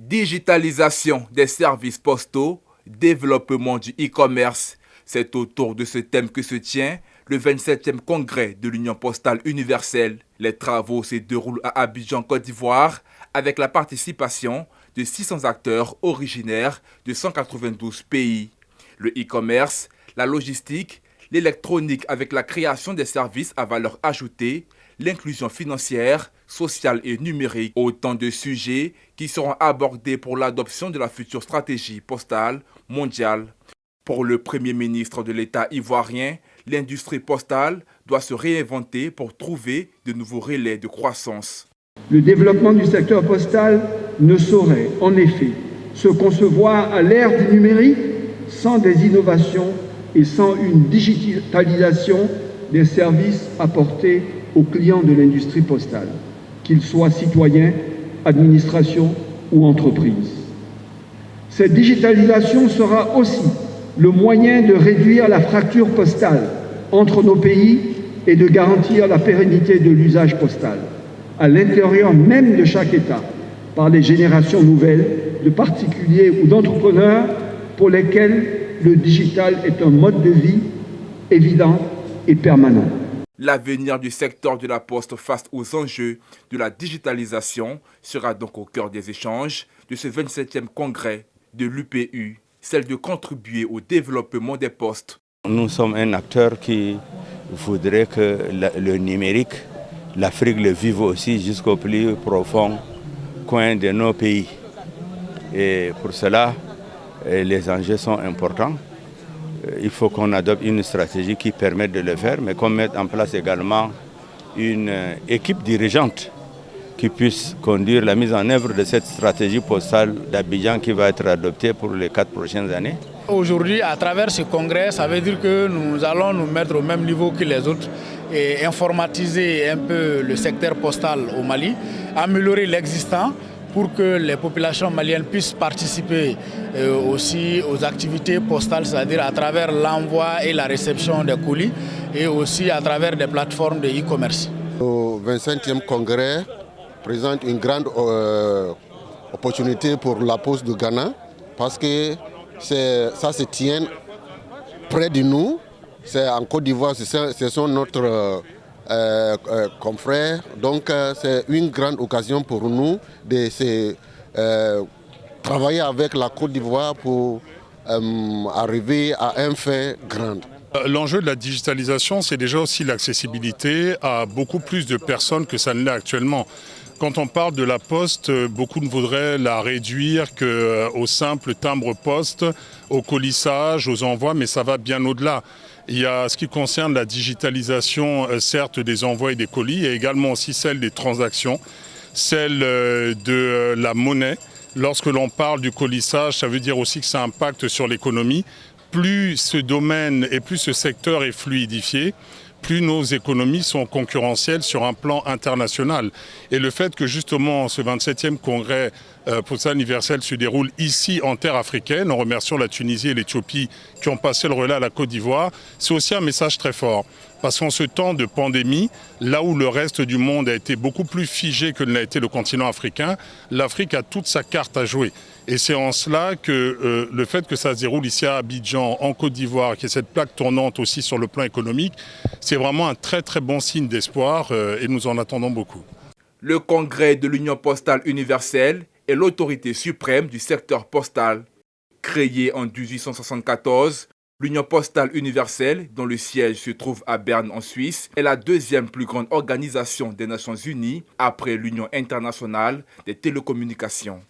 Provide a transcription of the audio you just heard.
Digitalisation des services postaux, développement du e-commerce. C'est autour de ce thème que se tient le 27e congrès de l'Union postale universelle. Les travaux se déroulent à Abidjan, Côte d'Ivoire, avec la participation de 600 acteurs originaires de 192 pays. Le e-commerce, la logistique, l'électronique avec la création des services à valeur ajoutée, l'inclusion financière, sociale et numérique, autant de sujets qui seront abordés pour l'adoption de la future stratégie postale mondiale. Pour le Premier ministre de l'État ivoirien, l'industrie postale doit se réinventer pour trouver de nouveaux relais de croissance. Le développement du secteur postal ne saurait, en effet, se concevoir à l'ère du numérique sans des innovations et sans une digitalisation des services apportés aux clients de l'industrie postale, qu'ils soient citoyens, administrations ou entreprises. Cette digitalisation sera aussi le moyen de réduire la fracture postale entre nos pays et de garantir la pérennité de l'usage postal, à l'intérieur même de chaque État, par les générations nouvelles de particuliers ou d'entrepreneurs pour lesquels le digital est un mode de vie évident et permanent. L'avenir du secteur de la poste face aux enjeux de la digitalisation sera donc au cœur des échanges de ce 27e congrès de l'UPU, celle de contribuer au développement des postes. Nous sommes un acteur qui voudrait que le numérique, l'Afrique le vive aussi jusqu'au plus profond coin de nos pays. Et pour cela, les enjeux sont importants. Il faut qu'on adopte une stratégie qui permette de le faire, mais qu'on mette en place également une équipe dirigeante qui puisse conduire la mise en œuvre de cette stratégie postale d'Abidjan qui va être adoptée pour les 4 prochaines années. Aujourd'hui, à travers ce congrès, ça veut dire que nous allons nous mettre au même niveau que les autres et informatiser un peu le secteur postal au Mali, améliorer l'existant pour que les populations maliennes puissent participer aussi aux activités postales, c'est-à-dire à travers l'envoi et la réception des colis et aussi à travers des plateformes de e-commerce. Le 25e congrès présente une grande opportunité pour la Poste du Ghana parce que ça se tient près de nous. C'est en Côte d'Ivoire, ce sont notre confrères. Donc c'est une grande occasion pour nous de travailler avec la Côte d'Ivoire pour arriver à un fait grand. L'enjeu de la digitalisation, c'est déjà aussi l'accessibilité à beaucoup plus de personnes que ça ne l'est actuellement. Quand on parle de la poste, beaucoup ne voudraient la réduire qu'au simple timbre-poste, au colissage, aux envois, mais ça va bien au-delà. Il y a ce qui concerne la digitalisation, certes, des envois et des colis, et également aussi celle des transactions, celle de la monnaie. Lorsque l'on parle du colissage, ça veut dire aussi que ça impacte sur l'économie. Plus ce domaine et plus ce secteur est fluidifié, plus nos économies sont concurrentielles sur un plan international. Et le fait que justement ce 27e congrès postal universel se déroule ici en terre africaine, en remerciant la Tunisie et l'Éthiopie qui ont passé le relais à la Côte d'Ivoire, c'est aussi un message très fort. Parce qu'en ce temps de pandémie, là où le reste du monde a été beaucoup plus figé que ne l'a été le continent africain, l'Afrique a toute sa carte à jouer. Et c'est en cela que le fait que ça se déroule ici à Abidjan, en Côte d'Ivoire, qu'il y ait cette plaque tournante aussi sur le plan économique, c'est vraiment un très très bon signe d'espoir et nous en attendons beaucoup. Le congrès de l'Union postale universelle est l'autorité suprême du secteur postal. Créée en 1874, l'Union postale universelle, dont le siège se trouve à Berne en Suisse, est la deuxième plus grande organisation des Nations unies après l'Union internationale des télécommunications.